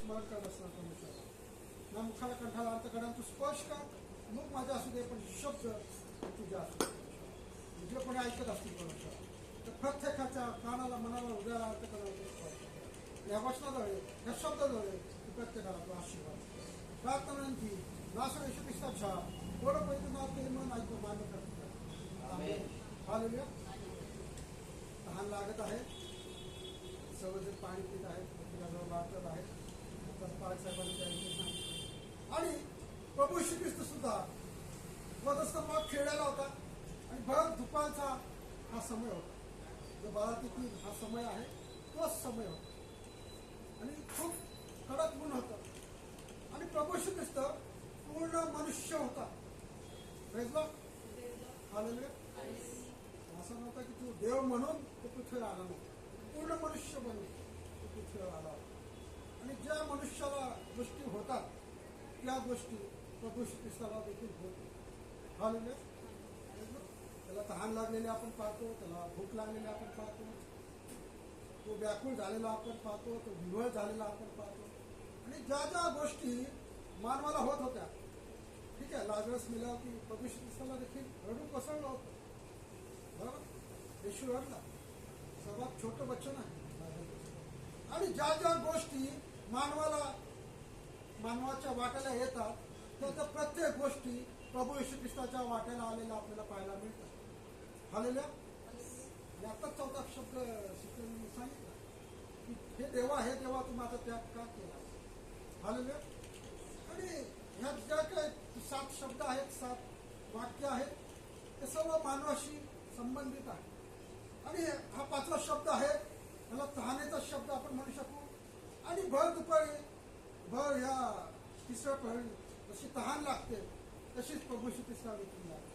स्मरण करत असणार परमेश्वरा. ना मुखाला कंठाला अंतकडात तू स्पर्श कर. मुख माझा असू दे पण शब्द तुझ्या असू दे. जे कोणी ऐकत असतील परमेश्वरा तर प्रत्येकाच्या कानाला मनाला हृदयाला अंतकडाला स्पर्श कर. या वचनाद्वारे या शब्दाद्वारे तू प्रत्येकाला तू आशीर्वाद प्रार्थना विनंती नासर येशू ख्रिस्ताच्या थोडं पवित्र नाव ते मन ऐकून मान्य करतो. हालेलुया. तहान लागत आहे. सर्वजण पाणी पित आहेत. प्रत्येकाजवळ वाटत आहेत. पाळक साहेबांनी सांगितलं आणि प्रभू श्री ख्रिस्त सुद्धा वधस्तंभात खेळायला होता आणि भर दुपारचा हा समय होता. जो बारातीतील हा समय आहे तोच समय होता आणि खूप कडक ऊन होतं आणि प्रभू श्री ख्रिस्त पूर्ण मनुष्य होता. हालेलुया. असं नव्हतं की तू देव म्हणून तो पृथ्वीवर आला नव्हता. पूर्ण मनुष्य म्हणून तो पृथ्वीवर आला होता. आणि ज्या मनुष्याला गोष्टी होतात त्या गोष्टी प्रभू श्री ख्रिस्ताला देखील होत. हालेलुया. त्याला तहान लागलेले आपण पाहतो. त्याला भूक लागलेली आपण पाहतो. तो व्याकुळ झालेला आपण पाहतो. तो विव्हळ झालेला आपण पाहतो. आणि ज्या ज्या गोष्टी मानवाला होत होत्या. ठीक आहे. लाजरस मेला की प्रभू श्री ख्रिस्ताला देखील रडून कोसळलं होतं. बरोबर. येशू रडला. सर्वात छोटं वचन आहे. आणि ज्या ज्या गोष्टी मानवाच्या वाट्याला येतात त्या प्रत्येक गोष्टी प्रभू येशू ख्रिस्ताच्या वाट्याला आलेल्या आपल्याला पाहायला मिळतात. हालेलुया. आता चौथा शब्द शिकवून सांगितलं की हे देवा तू माझा त्याग का केला. हालेलुया. आणि ह्या ज्या काही 7 शब्द आहेत 7 वाक्य आहेत ते सर्व मानवाशी संबंधित आहे. आणि हा 5वा शब्द आहे मला तहानेचा शब्द आपण म्हणू शकू. आणि भर दुपारी भर ह्या तिसऱ्या प्रहरी जशी तहान लागते तशीच प्रभू श्री ख्रिस्ताला देखील लागते.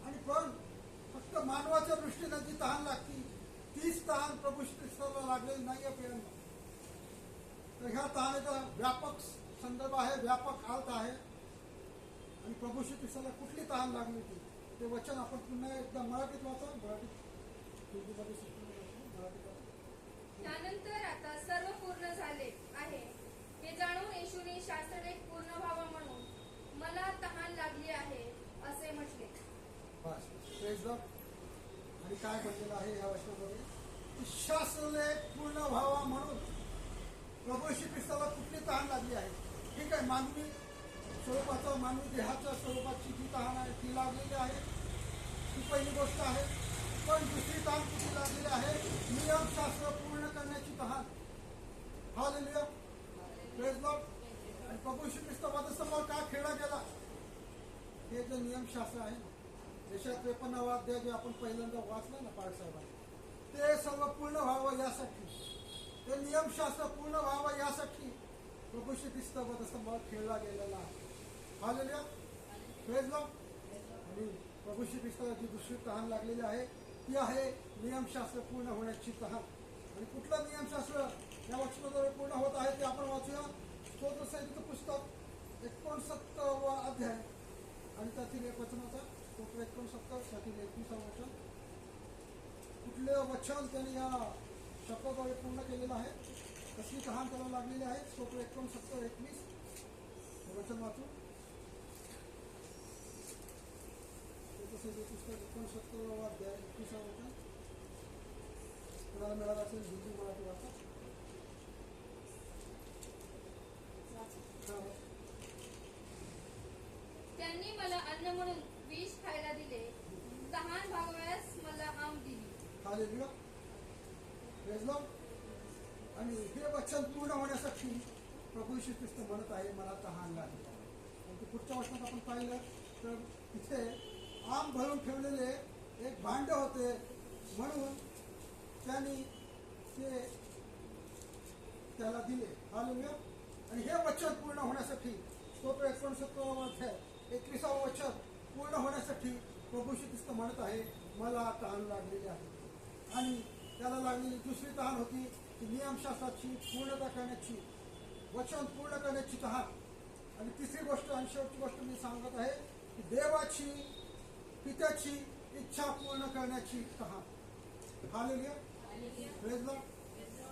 आणि पण फक्त मानवाच्या दृष्टीने जी तहान लागती तीच तहान प्रभू श्री ख्रिस्ताला लागलेली नाही आहे प्रियांनो. तर ह्या तहानेचा व्यापक संदर्भ आहे. व्यापक अर्थ आहे. आणि प्रभू श्री ख्रिस्ताला कुठली तहान लागली होती ते वचन आपण पुन्हा एकदा मराठीत वाचा. त्यानंतर आता सर्व पूर्ण झाले आहे हे जाणून येशूने शास्त्रलेख पूर्ण व्हावा म्हणून मला तहान लागली आहे असे म्हटले. आणि काय म्हटलेलं आहे या वचनामध्ये शास्त्रलेख पूर्ण व्हावा म्हणून प्रभू श्री ख्रिस्ताला कुठली तहान लागली आहे. ठीक आहे. मानवी स्वरूपाचा मानवी देहाच्या स्वरूपाची जी तहान आहे ती लागलेली आहे. ही पहिली गोष्ट आहे. पण दुसरी तहान कुठली लागलेली आहे नियमशास्त्र पूर्ण करण्याची तहान. हालेलुया. Praise Lord. आणि प्रभू श्री ख्रिस्त वधस्तंभावर का खेळला गेला हे जे नियमशास्त्र आहे ना 53वा अध्याय जे आपण पहिल्यांदा वाचलं ना पाळ साहेबांनी ते सर्व पूर्ण व्हावं यासाठी ते नियमशास्त्र पूर्ण व्हावं यासाठी प्रभू श्री ख्रिस्त वधस्तंभावर खेळला गेलेला आहे. हालेलुया. Praise Lord. आणि प्रभू श्री ख्रिस्ताला जी दुसरी तहान लागलेली आहे ती आहे नियमशास्त्र पूर्ण होण्याची तहान. आणि कुठलं नियमशास्त्र या वचनाद्वारे पूर्ण होत आहे ते आपण वाचूया. स्तोत्रसंहितेचं पुस्तक 69वा अध्याय आणि त्यातील एक वचनाचा स्तोत्र 69 त्यातील 21वा वचन. कुठलं वचन त्याने या शब्दाद्वारे पूर्ण केलेलं आहे. कसली तहान त्याला लागलेली आहे. स्तोत्र 69:21 वचन वाचू. पुस्तक 69वा अध्याय 21वा वचन. कुणाला मिळालं असेल हिंदी मराठी वाचा. त्यांनी मला अन्न म्हणून विष खायला दिले. तहान भागवयास मला आम दिली. हालेलुया. Praise Lord. आणि हे वचन पूर्ण होण्यासाठी प्रभू श्री ख्रिस्त म्हणत आहे मला तहान लागली. आणि पुढच्या वचनात आपण पाहिलं तर तिथे आम भरून ठेवलेले एक भांड होते म्हणून त्यांनी ते त्याला दिले. हालेलुया. आणि हे वचन पूर्ण होण्यासाठी स्तोत्र 69वा अध्याय 21वा वचन पूर्ण होण्यासाठी प्रभू श्री ख्रिस्त म्हणत आहे मला तहान लागलेली आहे. आणि त्याला लागलेली दुसरी तहान होती की नियमशास्त्राची पूर्णता करण्याची वचन पूर्ण करण्याची तहान. आणि तिसरी गोष्ट आणि शेवटची गोष्ट मी सांगत आहे की देवाची पित्याची इच्छा पूर्ण करण्याची तहान. हालेलुया. Praise Lord.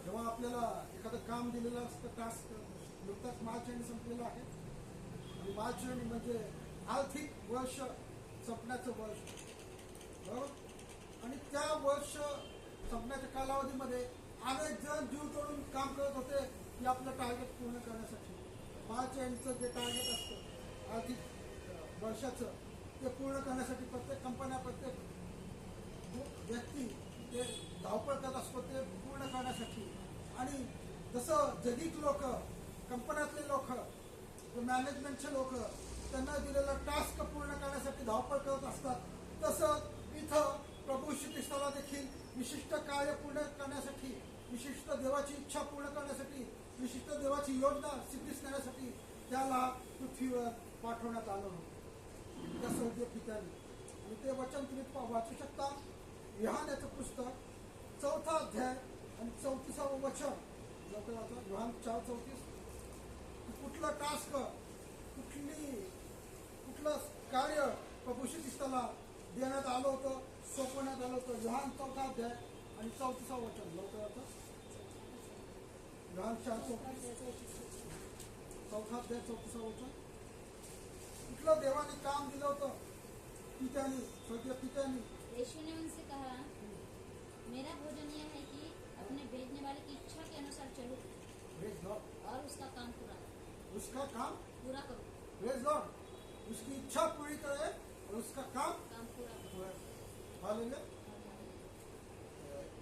जेव्हा आपल्याला एखादं काम दिलेलं असतं, टास्क नुकताच मार्च एंड संपलेला आहे. आणि मार्च एंड म्हणजे आर्थिक वर्ष संपण्याचं वर्ष, बरोबर. आणि त्या वर्ष संपण्याच्या कालावधीमध्ये अनेक जण जीव तोडून काम करत होते की आपलं टार्गेट पूर्ण करण्यासाठी. मार्च एंडचं जे टार्गेट असतं आर्थिक वर्षाचं, ते पूर्ण करण्यासाठी प्रत्येक कंपन्या, प्रत्येक व्यक्ती ते धावपळ करत असतो ते पूर्ण करण्यासाठी. आणि जसं जगिक लोक, कंपन्यातले लोक, मॅनेजमेंटचे लोक त्यांना दिलेला टास्क पूर्ण करण्यासाठी धावपळ करत असतात, तसं इथं प्रभू श्री ख्रिस्ताला देखील विशिष्ट कार्य पूर्ण करण्यासाठी, विशिष्ट देवाची इच्छा पूर्ण करण्यासाठी, विशिष्ट देवाची योजना सिद्धीस करण्यासाठी त्याला पृथ्वीवर पाठवण्यात आलं होतं त्या स्वर्गीय पित्याने. आणि ते वचन तुम्ही वाचू शकता, योहान याचं पुस्तक 4 अध्याय आणि 34 वचन. लवकर वाचा, योहान 4:34. कुठलं टास्क, कुठलं कार्य प्रभू श्री ख्रिस्ताला देण्यात आलं होतं, सोपवण्यात आलं होतं. योहान 4 अध्याय आणि 34 वचन. लवकर वाचा, योहान 4:34, 4 अध्याय 34 वचन. कुठलं देवाने काम दिलं होतं पित्याने, स्वर्गीय पित्याने. यीशु ने उनसे कहा, मेरा भोजन यह है कि अपने भेजने वाले की इच्छा के अनुसार चलूं प्रेज लॉर्ड. और उसका काम पूरा करूं. उसका काम पूरा करूं. Praise Lord. उसकी इच्छा पूरी करे और उसका काम काम पूरा करूं. हालेलुया.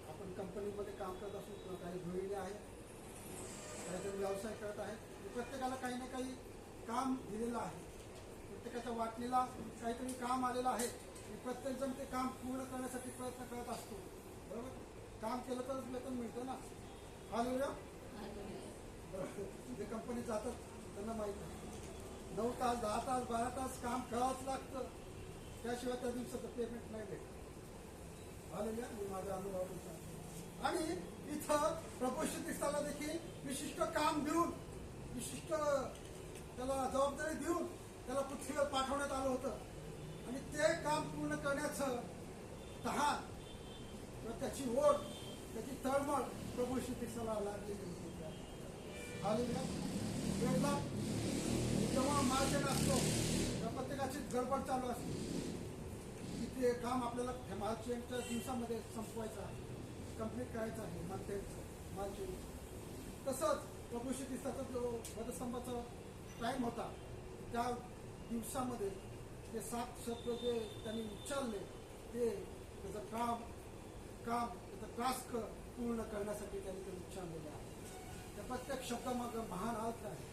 आपण कंपनीमध्ये काम करत असू किंवा काही गृहिणी आहेत, काहीतरी व्यवसाय करत आहेत, प्रत्येकाला काही ना काही काम दिलेलं आहे. प्रत्येकाच्या वाटणीला काहीतरी काम आलेलं आहे. प्रत्येक जण ते काम पूर्ण करण्यासाठी प्रयत्न करत असतो, बरोबर. काम केलं तरच वेतन मिळतं ना. हालेलुया. जे कंपनीत जातात त्यांना माहित आहे, 9 तास, 10 तास, 12 तास काम करावंच लागतं, त्याशिवाय त्या दिवसाचं पेमेंट नाही भेटत. हालेलुया. मी माझ्या अनुभवातून सांगतो. आणि इथं प्रभू श्री ख्रिस्ताला देखील विशिष्ट काम देऊन, विशिष्ट त्याला जबाबदारी देऊन त्याला पृथ्वीवर पाठवण्यात आलं होतं. आणि ते काम पूर्ण करण्याचं तहान किंवा त्याची ओढ, त्याची तळमळ प्रभू श्री ख्रिस्ताला लागलेली होती. हालेलुया. जेव्हा मार्केट असतो तेव्हा प्रत्येकाची गडबड चालू असते की ते काम आपल्याला मार्चच्या दिवसामध्ये संपवायचं आहे, कंप्लीट करायचं आहे. मार्च तसंच प्रभू श्री ख्रिस्ताचा जो वधस्तंभाचा टाईम होता, त्या दिवसामध्ये ते 7 शब्द जे त्यांनी उच्चारले, ते त्याचं काम त्याचं टास्क पूर्ण करण्यासाठी त्यांनी ते उच्चारलेले आहे. त्या प्रत्येक शब्दामागं महान अर्थ आहे.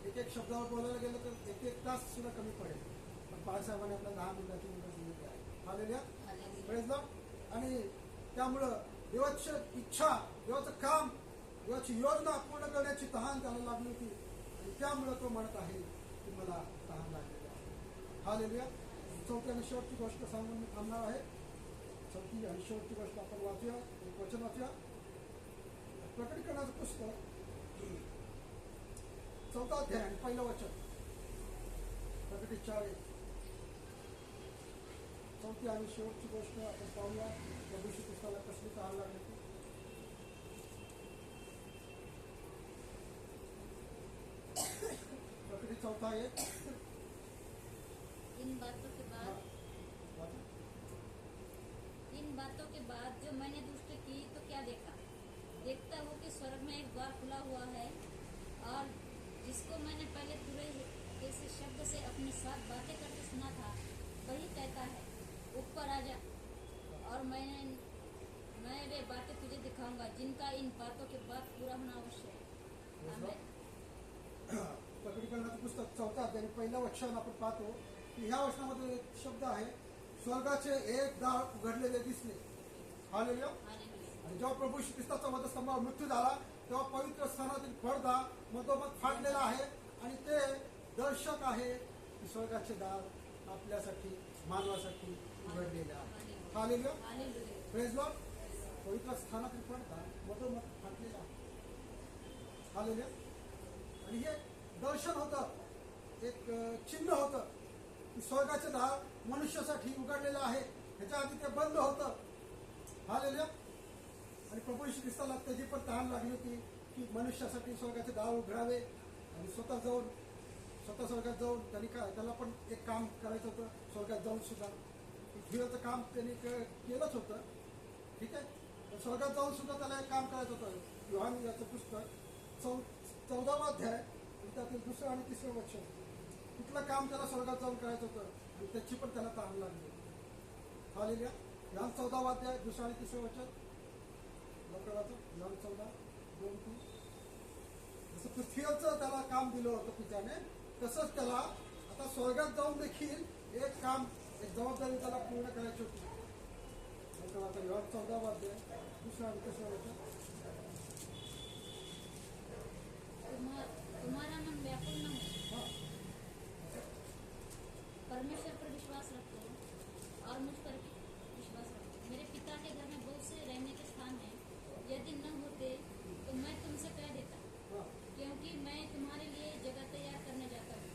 एक शब्दावर बोलायला गेलं तर एक तास सुद्धा कमी पडेल, पण बाळासाहेबांनी आपल्या 10 मिनिटाची मुदत दिलेली आहे. हालेलुया. Praise Lord. आणि त्यामुळं देवाची इच्छा, देवाचं काम, देवाची योजना पूर्ण करण्याची तहान त्याला लागली होती. आणि त्यामुळं तो म्हणत आहे की मला तहान लागलेली आहे. हालेलुया. 4थी आणि शेवटची गोष्ट सांगून मी थांबणार आहे. 4थी आणि शेवटची गोष्ट आपण वाचूया, एक वचन वाचूया. प्रकटीकरणाचं पुस्तक 4 अध्याय आणि 1 वचन. प्रकटी 4:1. 4थी आणि शेवटची गोष्ट आपण पाहूया. प्रभू श्री ख्रिस्ताला कसली तहान लागली होती. प्रकटी 4:1. इन बातों के बाद जो मैंने दृष्टि की तो क्या देखा? देखता हूँ कि स्वर्ग में एक द्वार खुला हुआ है, और जिसको मैंने पहले पूरे ऐसे शब्द से अपने साथ बातें करते सुना था, वही कहता है, ऊपर आ जा और मैं वे बातें तुझे दिखाऊंगा जिनका इन बातों के बाद पूरा होना आवश्यक है. आमेन. प्रकटीकरणाचं पुस्तक 4 अध्याय 1 वचन आपण पाहतो की ह्या वचनामध्ये एक शब्द आहे, स्वर्गाचे एक दार उघडलेले दिसले. हालेलुया. आणि जेव्हा प्रभू श्री ख्रिस्ताचा वधस्तंभावर मृत्यू झाला तेव्हा पवित्र स्थानातील पडदा मधोमध फाटलेला आहे. आणि ते दर्शक आहे की स्वर्गाचे दार आपल्यासाठी, मानवासाठी उघडलेले आहे. हालेलुया. Praise Lord. पवित्र स्थानातील पडदा मधोमध फाटलेला आहे. हालेलुया. आणि हे दर्शन होतं, एक चिन्ह होतं की स्वर्गाचे दार मनुष्यासाठी उघडलेलं आहे. ह्याच्या आधी ते बंद होतं. हालेलुया. आणि प्रभू श्री ख्रिस्ताला त्याची पण तहान लागली होती की मनुष्यासाठी स्वर्गाचे दार उघडावे आणि स्वतः स्वर्गात जाऊन त्याला पण एक काम करायचं होतं स्वर्गात जाऊन सुद्धा पृथ्वीवरचं काम त्यांनी केलंच होतं. ठीक आहे. तर स्वर्गात जाऊन सुद्धा त्याला एक काम करायचं होतं. योहान याचं पुस्तक 14वा अध्याय आणि त्यातील 2रं आणि 3रं वचन. कुठलं काम त्याला स्वर्गात जाऊन करायचं होतं आणि त्याची पण त्याला तहान लागली. हालेलुया. योहान 14वा अध्याय 2रं आणि 3रं वचन लवकर वाचा. योहान 14:2-3. जसं पृथ्वीवरचं त्याला काम दिलं होतं पित्याने, तसंच त्याला आता स्वर्गात जाऊन देखील एक जबाबदारी त्याला पूर्ण करायची होती. लवकर वाचा. योहान 14वा अध्याय 2रं आणि 3रं वचन. तुम्हारा मन व्याकुल न हो, हां. परमेश्वर पर विश्वास रखो और मुझ पर भी विश्वास रखो. मेरे पिता के घर में बहुत से रहने के स्थान हैं. यदि न होते तो मैं तुमसे कह देता, हां. क्योंकि मैं तुम्हारे लिए जगह तैयार करने जाता हूँ.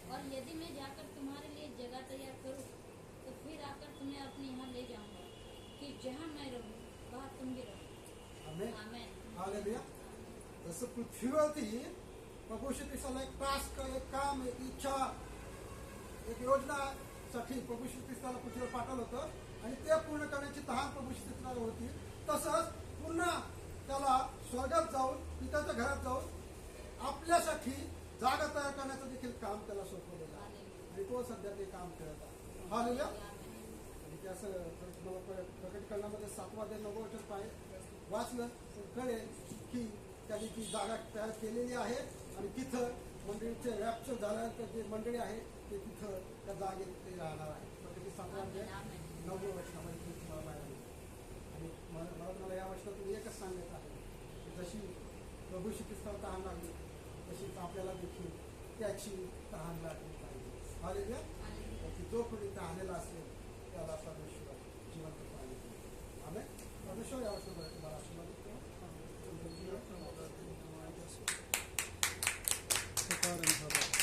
और यदि मैं जाकर तुम्हारे लिए जगह तैयार करूँ तो फिर आकर तुम्हें अपने यहाँ ले जाऊंगा, कि जहाँ मैं रहूँ वहाँ तुम भी रहो. आमेन. आमेन. हालेलुया. जसं पृथ्वीवरती प्रभू श्री ख्रिस्ताला एक टास्क, एक काम, एक इच्छा, एक योजनासाठी प्रभू श्री ख्रिस्ताला पृथ्वीवर पाठवलं होतं आणि ते पूर्ण करण्याची तहान प्रभू श्री ख्रिस्ताला होती. तसंच पुन्हा त्याला स्वर्गात जाऊन पित्याच्या घरात जाऊन आपल्यासाठी जागा तयार करण्याचं देखील काम त्याला सोपवलेलं आहे आणि तो सध्या ते काम करत आहे. हालेलुया. आणि ते असं तुम्हाला प्रकटीकरणामध्ये 7वा अध्याय 9वं वचन वाचलं तर कळेल की त्यांनी ती जागा तयार केलेली आहे आणि तिथं मंडळीचे रॅप्चर झाल्यानंतर जे मंडळी आहे ते तिथं त्या जागेत ते राहणार आहे. प्रकटी 7वा अध्याय 9व्या वचनामध्ये ते तुम्हाला पाहायला मिळेल. आणि मला या वचनातून एकच सांगायचं आहे की जशी प्रभू श्री ख्रिस्ताला तहान लागली तशीच आपल्याला देखील त्याची तहान लागली पाहिजे. हालेलुया. की जो कोणी तहानेला असेल त्याला परमेश्वर जिवंत पाणी देईल. आमेन. परमेश्वर या वचनाद्वारे तुम्हाला आशीर्वाद देतो. कारण